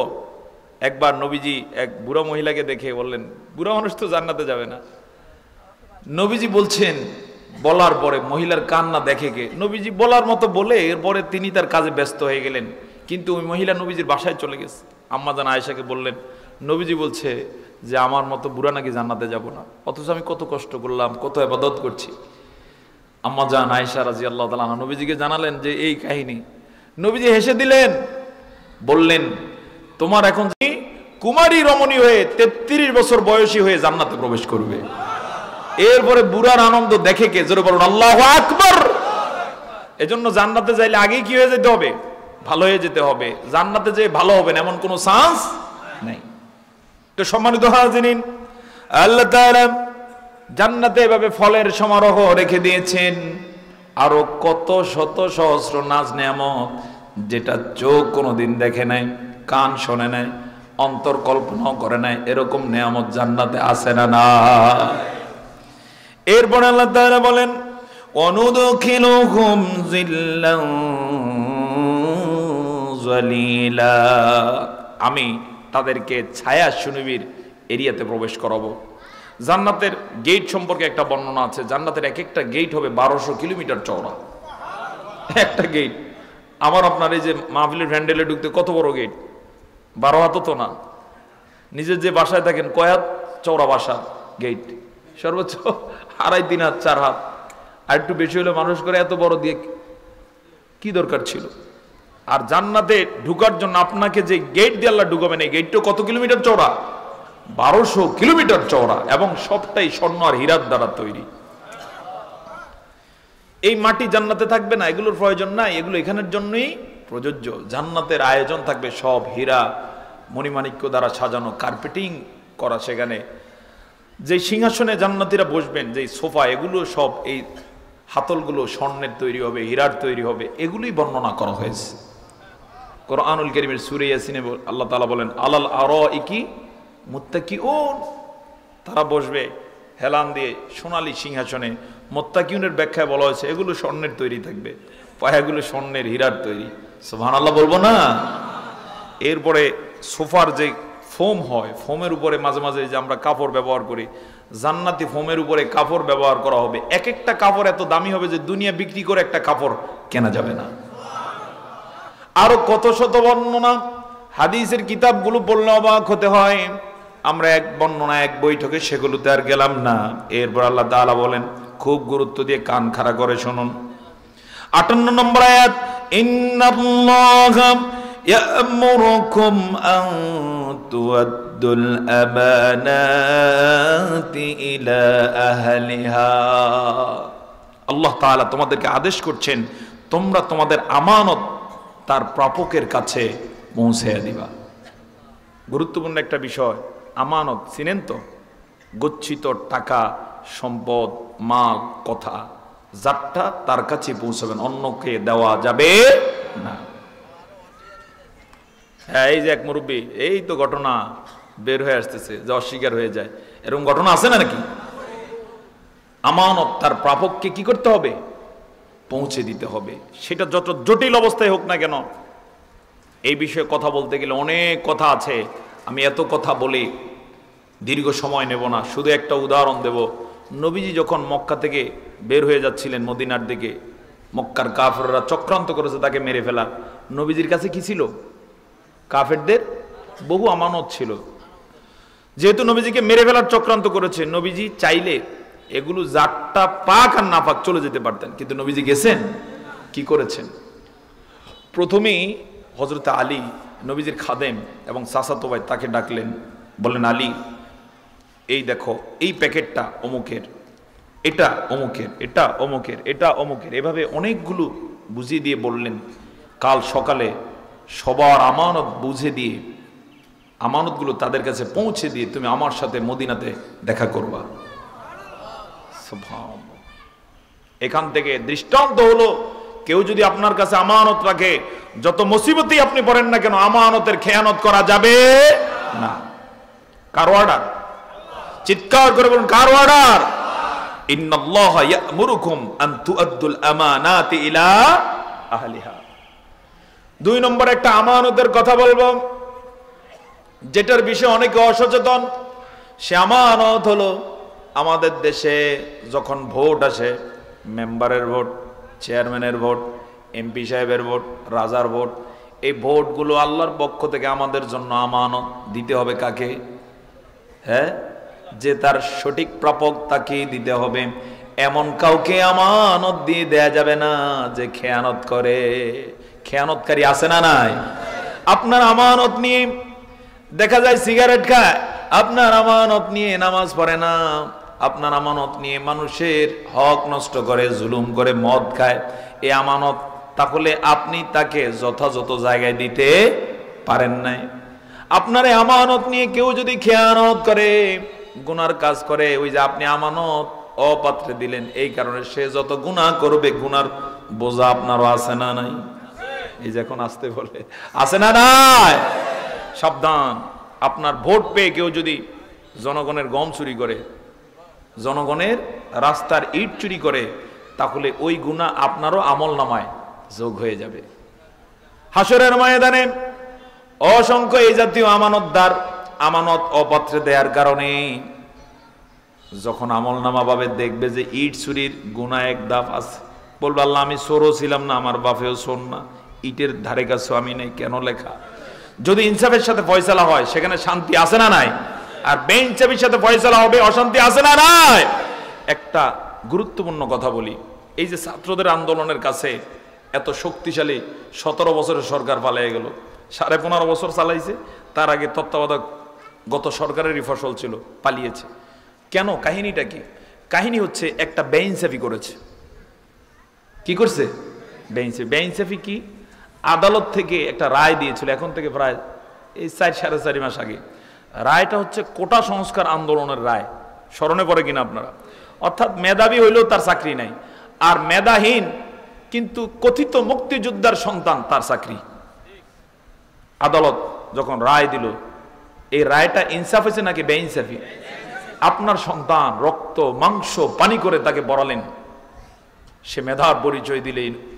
একবার নবীজি এক বুড়া মহিলাকে দেখে বললেন, বুড়া মানুষ তো জান্নাতে যাবে না। নবীজি বলছেন, বলার পরে মহিলার কান্না দেখে কে, নবীজি বলার মতো বলে এরপরে তিনি তার কাজে ব্যস্ত হয়ে গেলেন। কিন্তু ওই মহিলা নবীজির বাসায় চলে গেছে। আম্মা জান আয়েশাকে বললেন, নবীজি বলছে যে আমার মতো বুড়া নাকি জান্নাতে যাব না, অথচ আমি কত কষ্ট করলাম, কত ইবাদত করছি। আম্মা জান আয়েশা রাদিয়াল্লাহু তাআলা আনহা নবীজিকে জানালেন যে এই কাহিনী। নবীজি হেসে দিলেন, বললেন তোমার এখন কুমারী রমণী হয়ে 33 বছর বয়সী হয়ে জান্নাতে প্রবেশ করবে। এরপরে বুড়ার আনন্দ দেখে কে? জোরে বলুন আল্লাহু আকবার। এজন্য জান্নাতে যাইলে আগেই কি হয়ে যেতে হবে? ভালো হয়ে যেতে হবে। জান্নাতে যে ভালো হবেন এমন কোনো চান্স নাই। তো সম্মানিত হাজিরিন, আল্লাহ তাআলা জান্নাতে এভাবে ফলের সমারোহ রেখে দিয়েছেন, আরো কত শত সহস্র নাজ নেয়ামত, যেটা চোখ কোনোদিন দেখে নাই, কান শোনে নাই, অন্তর কল্পনাও করে নাই। এরকম নেয়ামত জান্নাতে আছে না না? এরপর আল্লাহ তাআলা বলেন, অনুদখিলুহুম জিল্লান যালিলা, আমি তাদেরকে ছায়া সুনিবিড় এরিয়াতে প্রবেশ করাবো। জান্নাতের গেট সম্পর্কে একটা বর্ণনা আছে, জান্নাতের এক একটা গেট হবে 1200 কিলোমিটার চওড়া। একটা গেট, আমার আপনার এই যে মাহফিলের ভ্যান্ডেলে ঢুকতে কত বড় গেট? 12 হাত তো না। নিজের যে বাসায় থাকেন কয় হাত চওড়া বাসা? গেট সর্বোচ্চ 2.5-3 হাত, 4 হাত। আর একটু বেশি হলে মানুষ করে এত বড় দিয়ে কি দরকার ছিল? আর জান্নাতে ঢুকার জন্য আপনাকে যে গেট দিয়ে আল্লাহ ঢুকাবেন, এই গেটটা কত কিলোমিটার চওড়া? 1200 কিলোমিটার চওড়া, এবং সবটাই স্বর্ণ আর হীরার দ্বারা তৈরি। এই মাটি জান্নাতে থাকবে না, এগুলোর প্রয়োজন নাই, এগুলো এখানের জন্যই প্রযোজ্য। জান্নাতের আয়োজন থাকবে সব হীরা মণিমাণিক্য দ্বারা সাজানো, কার্পেটিং করা। সেখানে যে সিংহাসনে জান্নাতীরা বসবেন, যে সোফা, এগুলো সব এই হাতলগুলো স্বর্ণের তৈরি হবে, হীরার তৈরি হবে। এগুলোই বর্ণনা করা হয়েছে কোরআনুল কারীমের সূরা ইয়াসিনে। আল্লাহ তাআলা বলেন, আলাল আরাইকি মুত্তাকিউন, তারা বসবে হেলান দিয়ে সোনালী সিংহাসনে। মুত্তাকিউনের ব্যাখ্যায় বলা হয়েছে এগুলো স্বর্ণের তৈরি থাকবে, পায়াগুলো স্বর্ণের হীরার তৈরি। সুবহানাল্লাহ বলবো না? এরপরে সোফার যে ফোম হয়, ফোমের উপরে মাঝে মাঝে যে আমরা কাপড় ব্যবহার করি, জান্নাতি ফোমের উপরে কাপড় ব্যবহার করা হবে। এক একটা কাপড় এত দামি হবে যে দুনিয়া বিক্রি করে একটা কাপড় কেনা যাবে না। আরো কত শত বর্ণনা, হাদিসের কিতাবগুলো পড়লে অবাক হতে হয়। আমরা এক বর্ণনা এক বৈঠকে সেগুলোতে আর গেলাম না। এরপর আল্লাহ তাআলা বলেন, খুব গুরুত্ব দিয়ে কান খাড়া করে শুনুন, 58 নম্বর আয়াত, ইন্নাল্লাহা ইয়া'মুরুকুম আন তুআদ্দুল আমানাতি ইলা আহলিহা। আল্লাহ তাআলা তোমাদেরকে আদেশ করছেন তোমরা তোমাদের আমানত তার প্রাপকের কাছে পৌঁছে দিবা। গুরুত্বপূর্ণ একটা বিষয়, আমানত চিনেন তো? গচ্ছিত টাকা, সম্পদ, মাল, কথা, যারটা তার কাছে পৌঁছাবেন, অন্যকে দেওয়া যাবে না। হ্যাঁ, এই যে এক মুরব্বী, এই তো ঘটনা বের হয়ে আসতেছে যে অস্বীকার হয়ে যায়, এরকম ঘটনা আছে না নাকি? আমানত তার প্রাপককে কি করতে হবে? পৌঁছে দিতে হবে, সেটা যত জটিল অবস্থায় হোক না কেন। এই বিষয়ে কথা বলতে গেলে অনেক কথা আছে, আমি এত কথা বলি দীর্ঘ সময় নেব না, শুধু একটা উদাহরণ দেব। নবীজি যখন মক্কা থেকে বের হয়ে যাচ্ছিলেন মদিনার দিকে, মক্কার কাফেররা চক্রান্ত করেছে তাকে মেরে ফেলার। নবীজির কাছে কি ছিল? কাফেরদের বহু আমানত ছিল। যেহেতু নবীজিকে মেরে ফেলার চক্রান্ত করেছে, নবীজি চাইলে এগুলো জাটটা পাক আর না পাক চলে যেতে পারতেন, কিন্তু নবীজি গেছেন, কি করেছেন? প্রথমেই হযরত আলী, নবীজির খাদেম এবং চাচাতো ভাই, তাকে ডাকলেন, বললেন আলী, এই দেখো এই প্যাকেটটা অমুকের, এটা অমুকের, এটা অমুকের, এটা অমুকের, এভাবে অনেকগুলো বুঝিয়ে দিয়ে বললেন কাল সকালে সবার আমানত বুঝে দিয়ে, আমানতগুলো তাদের কাছে পৌঁছে দিয়ে তুমি আমার সাথে মদিনাতে দেখা করবা। এখান থেকে দৃষ্টান্ত হলো, কেউ যদি আপনার কাছে আমানত রাখে, যত মুসিবতই আপনি পড়েন না কেন, আমানতের খেয়ানত করা যাবে না। কার অর্ডার? চিৎকার করে বলুন, কার অর্ডার? ইন্নাল্লাহা ইয়া'মুরুকুম আন তুআদ্দুল আমানাতি ইলা আহলিহা। 2 নম্বর একটা আমানতের কথা বলবো, যেটার বিষয়ে অনেকে অসচেতন। সে আমানত হলো, আমাদের দেশে যখন ভোট আসে, মেম্বারের ভোট, চেয়ারম্যানের ভোট, এমপি সাহেবের ভোট, রাজার ভোট, এই ভোটগুলো আল্লাহর পক্ষ থেকে আমাদের জন্য আমানত দিতে হবে। কাকে? হ্যাঁ, যে তার সঠিক প্রাপক তাকেই দিতে হবে। এমন কাউকে আমানত দিয়ে দেয়া যাবে না যে খেয়ানত করে। খেয়ানতকারী আছে না নাই? আপনার আমানত নিয়ে দেখা যায় সিগারেট খায়, আপনার আমানত নিয়ে নামাজ পড়ে না, আপনার আমানত নিয়ে মানুষের হক নষ্ট করে, জুলুম করে, মদ খায়। এই আমানত তাহলে আপনি তাকে যথাযথ জায়গায় দিতে পারেন নাই। আপনার এই আমানত নিয়ে কেউ যদি খেয়ানত করে, গুনার কাজ করে, ওই যে আপনি আমানত অপাত্রে দিলেন, এই কারণে সে যত গুনাহ করবে, গুনার বোঝা আপনারও আছে না নাই? এই যে এখন আসতে বলে, আছে না নাই? সাবধান, আপনার ভোট পেয়ে কেউ যদি জনগণের গম চুরি করে, জনগণের রাস্তার ইট চুরি করে, তাহলে ওই গুনাহ আপনারও আমল নামায় যোগ হয়ে যাবে। হাসরের ময়দানে অসংখ্য এই জাতীয় আমানতদার আমানত অপাত্রে দেওয়ার কারণে যখন আমল নামা পাবে, দেখবে যে ইট চুরির গুনাহ এক ধাপ আছে, বলবে আল্লাহ আমি চোরও ছিলাম না, আমার বাপেও চোর না, ইটের ধারে কাছেও আমি নেই, কেন লেখা? যদি ইনসাফের সাথে ফয়সালা হয়, সেখানে শান্তি আছে না নাই? আর বেইনসাফির সাথে ফয়সালা হবে, অশান্তি আছে না নাই? একটা গুরুত্বপূর্ণ কথা বলি, এই যে ছাত্রদের আন্দোলনের কাছে এত শক্তিশালী 17 বছরের সরকার পালিয়ে গেল, 15.5 বছর চালাইছে, তার আগে তত্ত্বাবধায়ক গত সরকারেরই ফসল ছিল, পালিয়েছে কেন? কাহিনীটা কি? কাহিনী হচ্ছে একটা বেইনসাফি করেছে। কি করছে? বেইনসাফি। বেইনসাফি কি? আদালত থেকে একটা রায় দিয়েছিল, এখন থেকে প্রায় এই 4-4.5 মাস আগে। রায়টা হচ্ছে কোটা সংস্কার আন্দোলনের রায়, স্মরণে পড়ে কিনা আপনারা? অর্থাৎ মেধাবী হইলেও তার চাকরি নাই, আর মেধাহীন কিন্তু কথিত মুক্তিযোদ্ধার সন্তান, তার চাকরি। আদালত যখন রায় দিল, এই রায়টা ইনসাফ হয়েছে নাকি বেইনসাফি? আপনার সন্তান রক্ত মাংস পানি করে তাকে পড়ালেন, সে মেধার পরিচয়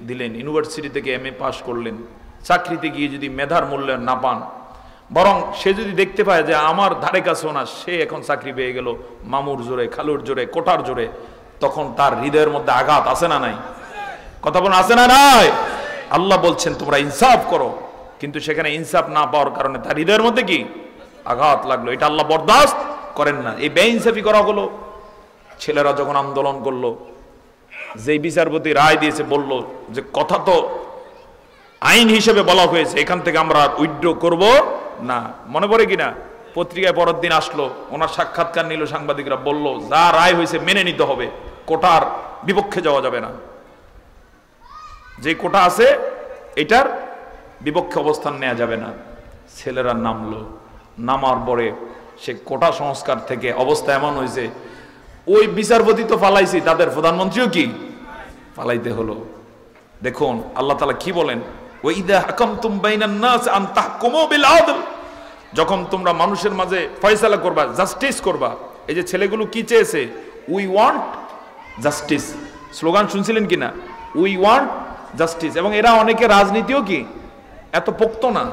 দিলেন, ইউনিভার্সিটি থেকে MA পাস করলেন, চাকরিতে গিয়ে যদি মেধার মূল্যায়ন না পান, বরং সে যদি দেখতে পায় যে আমার ধারে কাছেও না, সে এখন চাকরি পেয়ে গেল মামুর জোরে, খালুর জোরে, কোটার জোরে, তখন তার হৃদয়ের মধ্যে আঘাত আছে না নাই? কথা বলেন, আছে না নাই? আল্লাহ বলছেন তোমরা ইনসাফ করো, কিন্তু সেখানে ইনসাফ না পাওয়ার কারণে তার হৃদয়ের মধ্যে কি আঘাত লাগলো, এটা আল্লাহ বরদাস্ত করেন না। এই বেইনসাফি করা হলো। ছেলেরা যখন আন্দোলন করলো, যেই বিচারপতি রায় দিয়েছে, বলল যে কথা তো আইন হিসেবে বলা হয়েছে, এখান থেকে আমরা উইথড্র করব না। মনে পড়ে কিনা পত্রিকায় পরের দিন আসলো, ওনার সাক্ষাৎকার নিল, সাংবাদিকরা বলল যা রায় হয়েছে মেনে নিতে হবে, কোটার বিপক্ষে যাওয়া যাবে না। যে কোটা আছে এটার বিপক্ষে অবস্থান নেওয়া যাবে না। ছেলেরা নামলো, নামার পরে সে কোটা সংস্কার থেকে অবস্থা এমন হয়েছে, ওই বিচারপতি তো ফালাইছি, তাদের প্রধানমন্ত্রীও কি ফালাইতে হলো। দেখুন আল্লাহ তাআলা কি বলেন, ওয়াইদা হাকামতুম বাইনান নাস আন তাহকুমু বিল আদল, যখন তোমরা মানুষের মাঝে ফয়সালা করবা, জাস্টিস করবা। এই যে ছেলেগুলো কি চেয়েছে, উই ওয়ান্ট জাস্টিস, স্লোগান শুনছিলেন কিনা, উই ওয়ান্ট জাস্টিস। এবং এরা অনেকে রাজনীতিও কি এত পোক্ত না,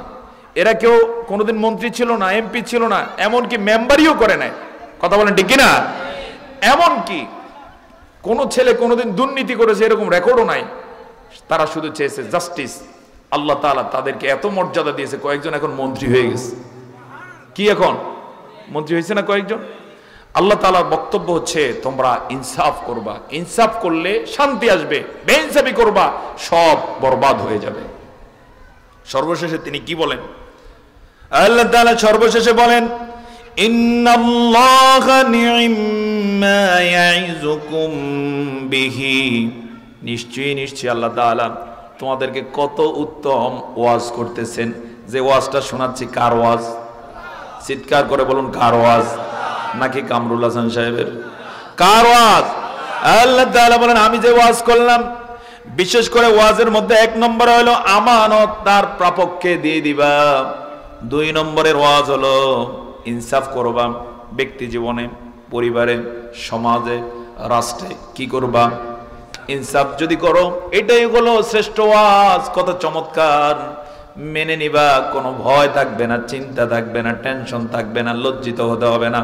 এরা কেউ কোনোদিন মন্ত্রী ছিল না, এমপি ছিল না, এমনকি মেম্বারিও করে নাই। কথা বলেন ঠিক কিনা? এমনকি কোন ছেলে কোনোদিন দুর্নীতি করেছে এরকম রেকর্ডও নাই। তারা শুধু চেয়েছে জাস্টিস। আল্লাহ তাআলা তাদেরকে এত মর্যাদা দিয়েছে, কয়েকজন এখন মন্ত্রী হয়ে গেছে। কি এখন মন্ত্রী হয়েছে না কয়েকজন? আল্লাহ তাআলার বক্তব্য হচ্ছে তোমরা ইনসাফ করবা, ইনসাফ করলে শান্তি আসবে, বেইনসাফি করবা সব বরবাদ হয়ে যাবে। সর্বশেষে তিনি কি বলেন? আল্লাহ তাআলা সর্বশেষে বলেন, ইন্নাল্লাহা নি'ম্মা ইয়াইযুকুম বিহি, নিশ্চয়ই আল্লাহ তাআলা তোমাদেরকে কত উত্তম ওয়াজ করতেছেন। যে ওয়াজটা শোনাচ্ছি কার ওয়াজ? চিৎকার করে বলুন কার ওয়াজ? নাকি কামরুল হাসান সাহেবের? কার ওয়াজ? আল্লাহ তাআলা বলেন আমি যে ওয়াজ করলাম, বিশেষ করে ওয়াজের মধ্যে 1 নম্বর হলো আমানত তার প্রাপককে দিয়ে দিবা। 2 নম্বরের ওয়াজ হলো ইনসাফ করবা, ব্যক্তি জীবনে, পরিবারে, সমাজে, রাষ্ট্রে কি করবা? ইনসাফ যদি করো, এটাই হলো শ্রেষ্ঠ ওয়াজ। কত চমৎকার, মেনে নিবা, কোনো ভয় থাকবে না, চিন্তা থাকবে না, টেনশন থাকবে না, লজ্জিত হতে হবে না,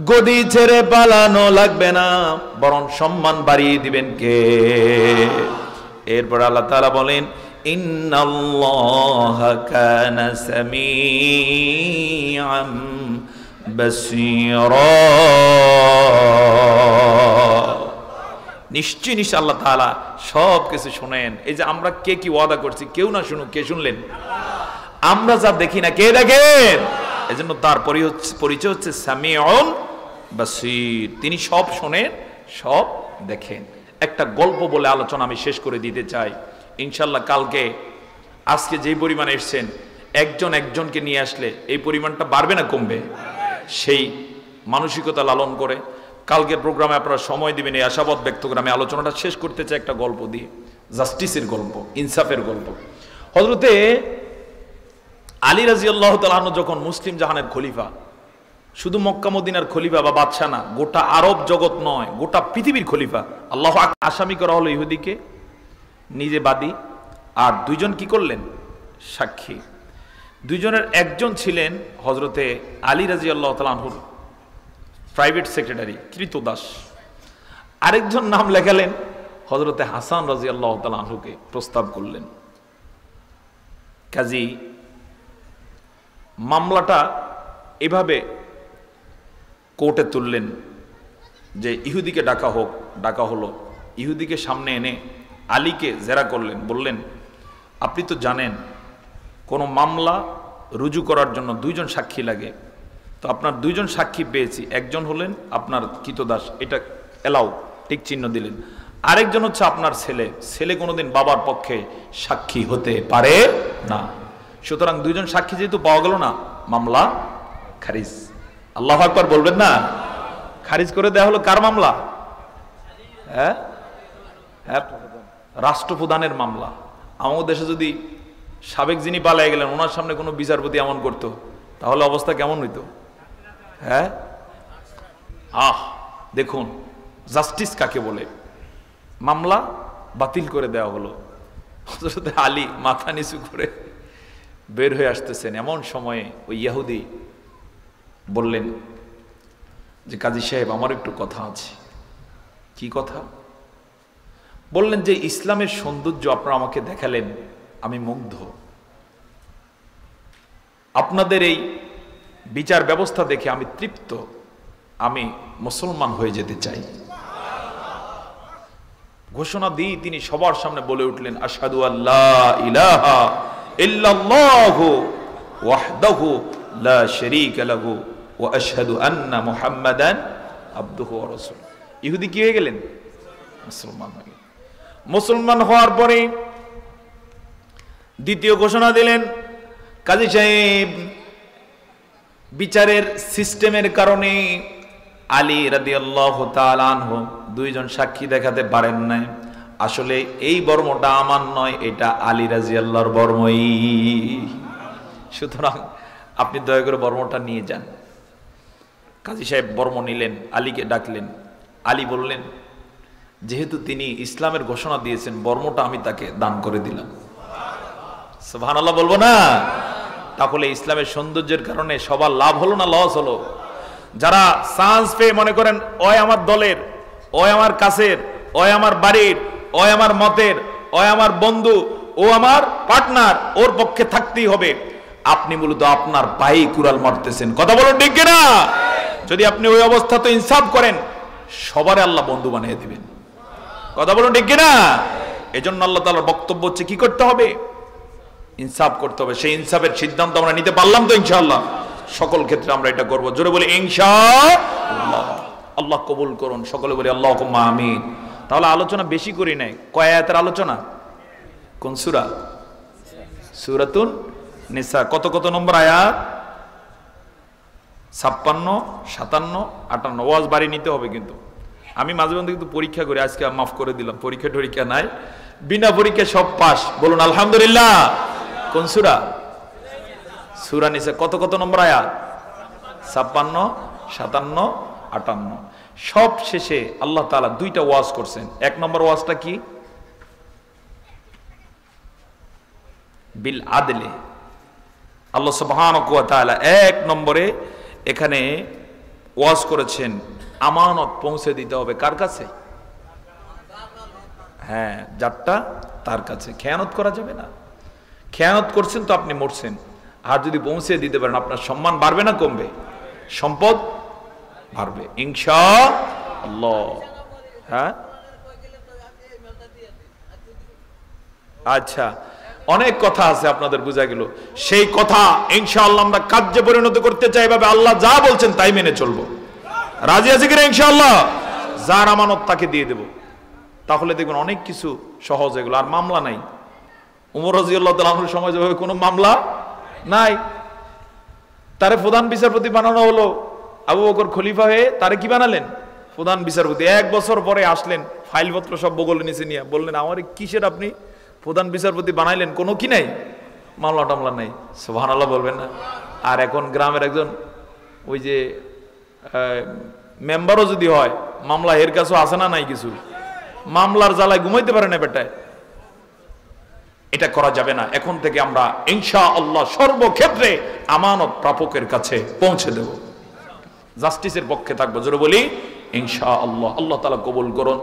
গদি ছেড়ে পালানো লাগবে না, বরং সম্মান বাড়িয়ে দিবেন কে? এরপর আল্লাহ তাআলা বলেন, ইন্নাল্লাহা কানা সামিআম বাসীরা, নিশ্চয় আল্লাহ তাআলা সব কিছু শুনেন। এই যে আমরা কে কি ওয়াদা করছি, কেউ না শুনুক, কে শুনলেন? আমরা যা দেখি না, কে দেখেন? এজন্য তার পরিচয় হচ্ছে সামিউন বাসীর, তিনি সব শোনেন, সব দেখেন। একটা গল্প বলে আলোচনা আমি শেষ করে দিতে চাই ইনশাআল্লাহ। কালকে আজকে যেই পরিমাণ এসছেন, একজনকে নিয়ে আসলে এই পরিমাণটা বাড়বে না কমবে? সেই মানসিকতা লালন করে কালকের প্রোগ্রামে আপনারা সময় দিবেন, এই আশাবাদ ব্যক্ত করে আমি আলোচনাটা শেষ করতে চাই একটা গল্প দিয়ে, জাস্টিসের গল্প, ইনসাফের গল্প। হযরতে আলী রাদিয়াল্লাহু তাআলা আনহু যখন মুসলিম জাহানের খলিফা, শুধু মক্কা মদিনার খলিফা বা বাদশা না, গোটা আরব জগৎ নয়, গোটা পৃথিবীর খলিফা। আল্লাহ আসামি করা হলো ইহুদিকে, নিজে বাদী, আর 2 জন কি করলেন? সাক্ষী। 2 জনের একজন ছিলেন হযরতে আলী রাদিয়াল্লাহু তাআলা আনহুর প্রাইভেট সেক্রেটারি, কৃতদাস। আরেকজন নাম লেখালেন হযরতে হাসান রাদিয়াল্লাহু তাআলা আনহুকে, প্রস্তাব করলেন। কাজী মামলাটা এভাবে কোর্টে তুললেন যে ইহুদিকে ডাকা হলো। ইহুদিকে সামনে এনে আলীকে জেরা করলেন, বললেন আপনি তো জানেন কোনো মামলা রুজু করার জন্য 2 জন সাক্ষী লাগে, তো আপনার 2 জন সাক্ষী পেয়েছি, একজন হলেন আপনার কৃতদাস, এটা এলাও, ঠিক চিহ্ন দিলেন। আরেকজন হচ্ছে আপনার ছেলে কোনোদিন বাবার পক্ষে সাক্ষী হতে পারে না, সুতরাং 2 জন সাক্ষী যেহেতু পাওয়া গেল না, মামলা খারিজ। আল্লাহু আকবার বলবেন না? খারিজ করে দেওয়া হলো কার মামলা? হ্যাঁ, রাষ্ট্রপ্রধানের মামলা। আমাদের দেশে যদি সাবেক যিনি পালিয়ে গেলেন ওনার সামনে কোনো বিচারপতি এমন করতো, তাহলে অবস্থা কেমন হইতো? হ্যাঁ, দেখুন জাস্টিস কাকে বলে। মামলা বাতিল করে দেওয়া হলো। হযরত আলী মাথা নিচু করে বের হয়ে আসতেছেন, এমন সময়ে ওই ইহুদি বললেন যে কাজী সাহেব আমার একটু কথা আছে। কি কথা? বললেন যে ইসলামের সৌন্দর্য আপনারা আমাকে দেখালেন, আমি মুগ্ধ। আপনাদের এই বিচার ব্যবস্থা দেখে আমি তৃপ্ত, আমি মুসলমান হয়ে যেতে চাই। ঘোষণা দিয়ে তিনি সবার সামনে বলে উঠলেন, আশহাদু আল্লা ইলাহা ইল্লাল্লাহু ওয়াহদাহু লা শারীকা লাহু ওয়া আশহাদু আন্না মুহাম্মাদান আবদুহু ওয়া রাসূলুহু। ইহুদি কি হয়ে গেলেন? মুসলমান হয়ে গেলেন। মুসলমান হওয়ার পরে দ্বিতীয় ঘোষণা দিলেন, কাজী সাহেব বিচারের সিস্টেমের কারণে আলী রাদিয়াল্লাহু তাআলা আনহু দুইজন সাক্ষী দেখাতে পারেন নাই। আসলে এই বর্মটা আমার নয়, এটা আলী রাদিয়াল্লাহর বর্মই। সুতরাং আপনি দয়া করে বর্মটা নিয়ে যান। কাজী সাহেব বর্ম নিলেন, আলীকে ডাকলেন। আলী বললেন, যেহেতু তিনি ইসলামের ঘোষণা দিয়েছেন, বর্মটা আমি তাকে দান করে দিলাম। সুবহানাল্লাহ বলবো না? তাহলে ইসলামের সৌন্দর্যের কারণে সবার লাভ হলো না লস হলো? যারা চান্স পেয়ে মনে করেন ওই আমার দলের, ওই আমার কাছের, ওই আমার বাড়ির, ওই আমার মতের, ওই আমার বন্ধু, ও আমার পার্টনার, ওর পক্ষে থাকতেই হবে, আপনি মূলত আপনার পায়ে কুড়াল মারতেছেন। কথা বলুন ঠিক কিনা? যদি আপনি ওই অবস্থা তো ইনসাফ করেন, সবারে আল্লাহ বন্ধু বানিয়ে দিবেন। কথা বলুন ঠিক কিনা? এজন্য আল্লাহ তাআলার বক্তব্য হচ্ছে কি করতে হবে? ইনসাফ করতে হবে। সেই ইনসাফের সিদ্ধান্ত আমরা নিতে পারলাম তো ইনশাআল্লাহ? সকল ক্ষেত্রে আমরা এটা করব। জোরে বলি ইনশাআল্লাহ। আল্লাহ কবুল করুন। সকলে বলি আল্লাহুম্মা আমিন। তাহলে আলোচনা বেশি করি নাই। কয় আয়াতের আলোচনা? কোন সূরা? সূরাতুন নিসা। কত কত নম্বর আয়াত? 56, 57, 58। ওয়াজ বাড়ি নিতে হবে কিন্তু। আমি মাঝে মধ্যে কিন্তু পরীক্ষা করি, আজকে মাফ করে দিলাম। পরীক্ষা টরীক্ষা নাই, বিনা পরীক্ষা সব পাস। বলুন আলহামদুলিল্লাহ। কোন সূরা? সূরা নিসা। কত কত নম্বর আয়াত? 56, 57, 58। সব শেষে আল্লাহ তাআলা দুইটা ওয়াজ করছেন। এক নম্বর ওয়াজটা কি? বিল আদলে। আল্লাহ সুবহানাহু ওয়া তাআলা এক নম্বরে এখানে ওয়াজ করেছেন আমানত পৌঁছে দিতে হবে কার কাছে? হ্যাঁ, যারটা তার কাছে। খেয়ানত করা যাবে না। খেয়ানত করছেন তো আপনি মরছেন। আর যদি পৌঁছে দিতে পারেন, আপনার সম্মান বাড়বে না কমবে? সম্পদ বাড়বে ইনশাআল্লাহ। হ্যাঁ, আচ্ছা, অনেক কথা আছে আপনাদের বোঝা গেল। সেই কথা ইনশাআল্লাহ আমরা কার্যে পরিণত করতে চাই। এভাবে আল্লাহ যা বলছেন তাই মেনে চলবো। রাজি আছে কিনা ইনশাআল্লাহ? যার আমানত তাকে দিয়ে দেব। তাহলে দেখবেন অনেক কিছু সহজ হয়ে গেল। আর মামলা নাই। উমর রাদিয়াল্লাহু তাআলা আনহুর সময় যেভাবে কোনো মামলা নাই, তারে প্রধান বিচারপতি বানানো হলো। আবু বকর খলিফা হয়ে তারে কি বানালেন? প্রধান বিচারপতি। 1 বছর পরে আসলেন, ফাইলপত্র সব বগলে নিচে নিয়ে বললেন, আমার কিসের আপনি প্রধান বিচারপতি বানাইলেন? কোনো কি নাই, মামলা টামলা নাই। সুবহানাল্লাহ বলবেন না? আর এখন গ্রামের একজন ওই যে মেম্বারও যদি হয়, মামলা এর কাছেও আসে না নাই কিছু, মামলার জ্বালায় ঘুমাইতে পারে না বেটায়। এটা করা যাবে না। এখন থেকে আমরা ইনশাআল্লাহ সর্বক্ষেত্রে আমানত প্রাপকের কাছে পৌঁছে দেব, জাস্টিসের পক্ষে থাকবো। জোরে বলি ইনশাআল্লাহ। আল্লাহ তাআলা কবুল করুন।